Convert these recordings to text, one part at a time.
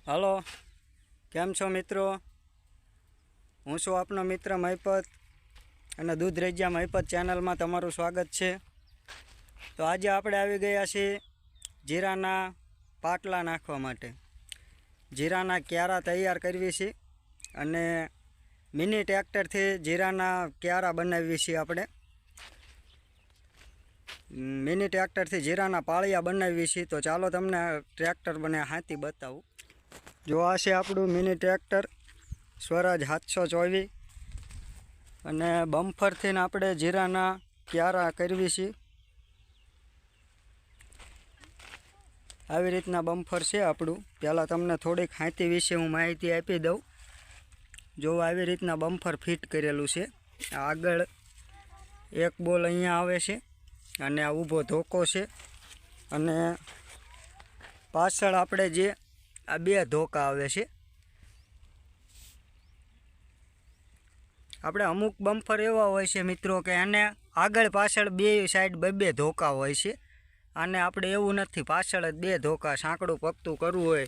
Hello, કેમ છો મિત્રો? હું છું આપનો મિત્ર મહિપત અને દૂધ રેજિયા મહિપત ચેનલમાં તમારું સ્વાગત છે. તો આજે આપણે આવી ગયા છીએ જીરાના પાટલા નાખવા માટે. જીરાના ક્યારા તૈયાર કરવી છે અને મિની ટ્રેક્ટરથી જીરાના ક્યારા બનાવીએ છીએ આપણે. મિની ટ્રેક્ટરથી જીરાના પાળિયા બનાવીએ છીએ. તો ચાલો તમને ટ્રેક્ટર બને હાથી બતાવું. જો આ છે આપણું મિની ટ્રેક્ટર સ્વરાજ 724 અને બમ્ફરથી આપણે જીરાના ક્યારા કરવી છે. આવી રીતના બમ્ફર છે આપણું. પહેલાં તમને થોડીક હાથી વિશે હું માહિતી આપી દઉં. જો આવી રીતના બમ્ફર ફિટ કરેલું છે. આગળ એક બોલ અહીંયા આવે છે અને આ ઊભો ધોકો છે અને પાછળ આપણે જે આ બે ધોકા આવે છે. આપણે અમુક બમ્ફર એવા હોય છે મિત્રો કે એને આગળ પાછળ બે સાઈડ બે ધોકા હોય છે. અને આપણે એવું નથી, પાછળ જ બે ધોકા. સાંકડું પગતું કરવું હોય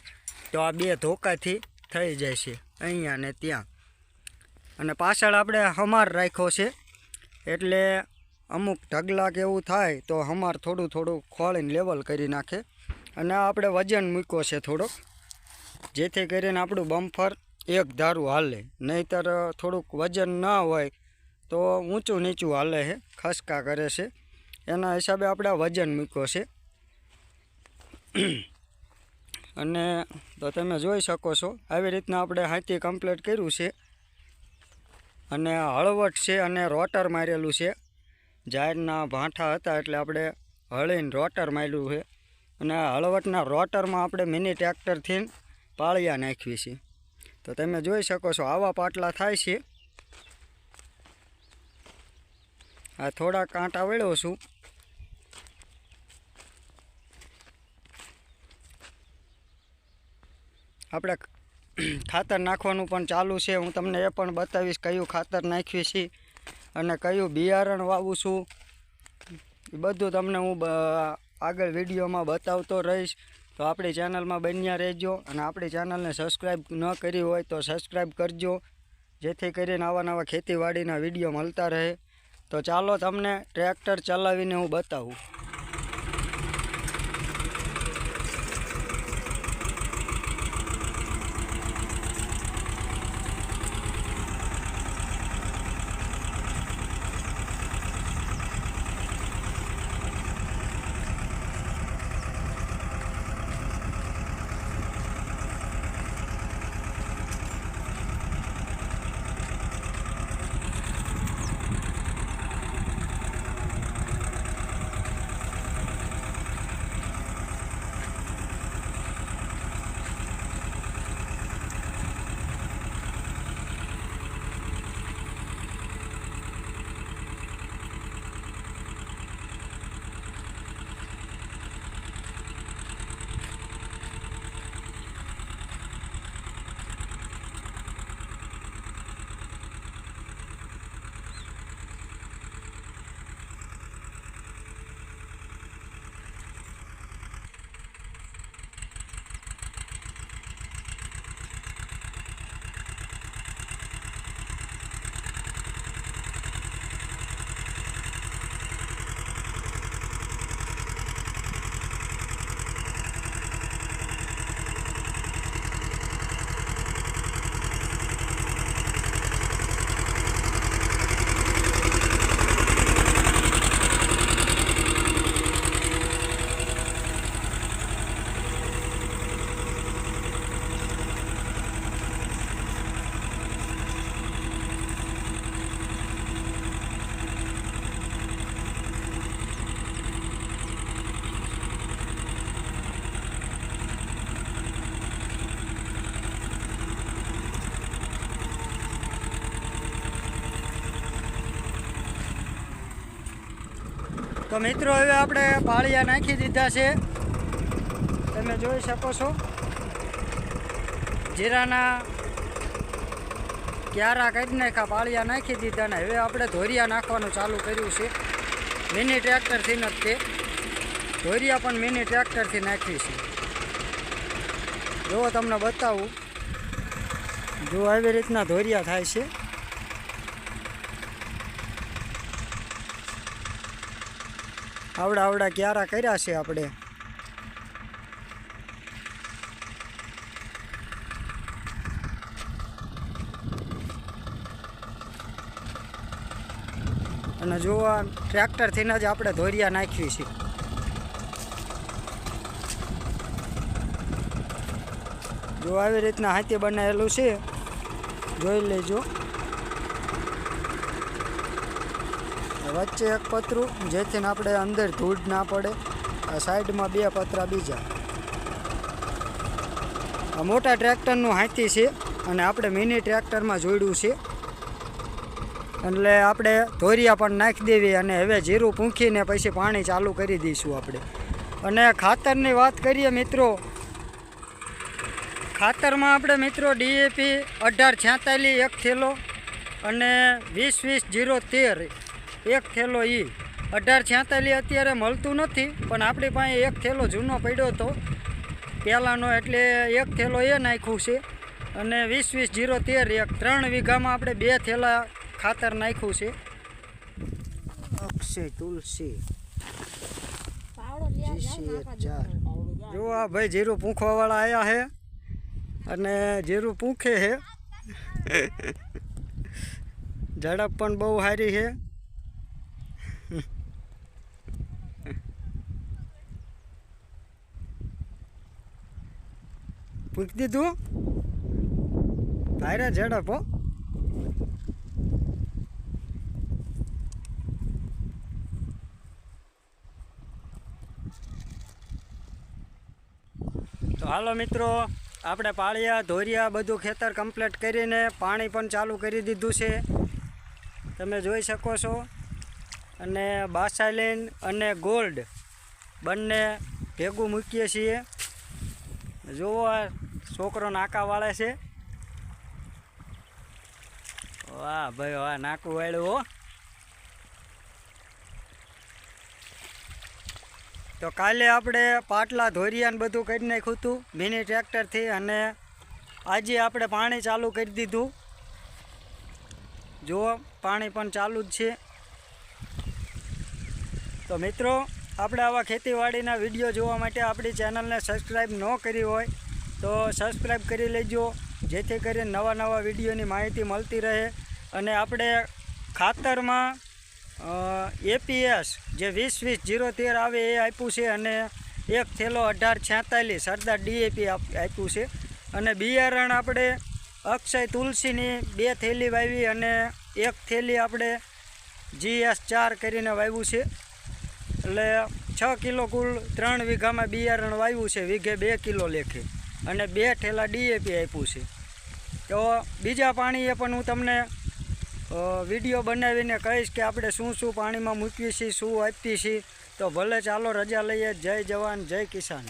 તો આ બે ધોકાથી થઈ જાય છે અહીંયા ને ત્યાં. અને પાછળ આપણે હમાર રાખ્યો છે એટલે અમુક ઢગલા કે એવું થાય તો હમાર થોડું ખોળીને લેવલ કરી નાખે. અને આપણે વજન મૂક્યો છે થોડોક, જેથી કરીને આપણું બમ્ફર એક ધારું હાલે. નહીંતર થોડુંક વજન ના હોય તો ઊંચું નીચું હાલે છે, ખસકા કરે છે. એના હિસાબે આપણે વજન મૂક્યો છે. અને તો તમે જોઈ શકો છો આવી રીતના આપણે હાથી કમ્પ્લીટ કર્યું છે. અને હળવટ છે અને રોટર મારેલું છે. જાહેરના ભાંઠા હતા એટલે આપણે હળીને રોટર માર્યું છે. અને હળવટના રોટરમાં આપણે મિની ટ્રેક્ટરથી પાળિયા નાખવી છે. તો તમે જોઈ શકો છો આવા પાટલા થાય છે. આ થોડા કાંટા વળ્યો છું. આપણે ખાતર નાખવાનું પણ ચાલુ છે. હું તમને એ પણ બતાવીશ કયું ખાતર નાખવી છે અને કયું બિયારણ વાવું છું. એ બધું તમને હું આગળ વિડીયોમાં બતાવતો રહીશ. તો આપણી ચેનલમાં બન્યા રહેજો અને આપણી ચેનલને સબસ્ક્રાઈબ ન કરી હોય તો સબસ્ક્રાઈબ કરજો, જેથી કરીને નવા ખેતીવાડીના વિડીયો મળતા રહે. તો ચાલો તમને ટ્રેક્ટર ચલાવીને હું બતાવું. તો મિત્રો હવે આપણે પાળિયા નાખી દીધા છે. તમે જોઈ શકો છો જીરાના ક્યારા કરી નાખ્યા, પાળિયા નાખી દીધા ને હવે આપણે ધોરિયા નાખવાનું ચાલુ કર્યું છે. મિની ટ્રેક્ટરથી નથી, ધોરિયા પણ મિની ટ્રેક્ટરથી નાખવી છે. જો તમને બતાવું, જો આવી રીતના ધોરિયા થાય છે. આવડા ક્યારા કર્યા છે આપણે. અને જો આ ટ્રેક્ટરથી જ આપણે ધોરિયા નાખવી છે. જો આવી રીતના હાથે બનાવેલું છે, જોઈ લેજો. વચ્ચે એક પતરું, જેથી આપણે અંદર ધૂળ ના પડે. આ સાઈડમાં 2 પતરા બીજા. આ મોટા ટ્રેક્ટરનું હાથી છે અને આપણે મિની ટ્રેક્ટરમાં જોડ્યું છે. એટલે આપણે ધોરિયા પણ નાખી દેવી અને હવે જીરું પૂંખીને પછી પાણી ચાલુ કરી દઈશું આપણે. અને ખાતરની વાત કરીએ મિત્રો, ખાતરમાં આપણે મિત્રો DAP 1846 1 થેલો અને 20-20-013 1 થેલો. 1846 અત્યારે મળતું નથી, પણ આપણી પાસે 1 થેલો જૂનો પડ્યો હતો પહેલાંનો, એટલે 1 થેલો એ નાખ્યું છે. અને 20-20-013 3 વીઘામાં આપણે 2 થેલા ખાતર નાખ્યું છે. અક્ષય તુલસી જો આ ભાઈ જીરું પૂંખવાવાળા આવ્યા છે અને જીરું પૂંખે છે. ઝડપ પણ બહુ સારી છે. પૂંખી દીધું તારે ઝડપ હો. તો હાલો મિત્રો, આપણે પાળિયા ધોરિયા બધું ખેતર કમ્પ્લીટ કરીને પાણી પણ ચાલુ કરી દીધું છે, તમે જોઈ શકો છો. અને બાસાલીન અને ગોલ્ડ બંને ભેગું મૂકીએ છીએ. જુઓ આ છોકરો નાકા વાળે છે. વાહ ભાઈ વાહ, નાકું વાળ્યું હો. તો કાલે આપણે પાટલા ધોરિયાને બધું કરી નાખ્યું હતું મિની ટ્રેક્ટરથી, અને આજે આપણે પાણી ચાલુ કરી દીધું. જુઓ પાણી પણ ચાલુ જ છે. તો મિત્રો, આપણે આવા ખેતીવાડીના વિડીયો જોવા માટે આપણી ચેનલને સબસ્ક્રાઈબ ન કરી હોય તો સબસ્ક્રાઈબ કરી લેજો, જેથી કરીને નવા વિડીયોની માહિતી મળતી રહે. અને આપણે ખાતરમાં APS જે 20-20-013 આવે એ આપ્યું છે, અને 1 થેલો 1846 સરદાર DAP આપ્યું છે. અને બિયારણ આપણે અક્ષય તુલસીની 2 થેલી વાવી અને 1 થેલી આપણે GS4 કરીને વાવ્યું છે. એટલે 6 કિલો કુલ 3 વીઘામાં બિયારણ વાવ્યું છે, વીઘે 2 કિલો લેખે, અને 2 થેલા DAP આપ્યું છે. તો બીજા પાણીએ પણ હું તમને વિડીયો બનાવીને કહીશ કે આપણે શું પાણીમાં મૂકીએ છીએ, શું આપીએ છીએ. તો ભલે ચાલો રજા લઈએ. જય જવાન જય કિસાન.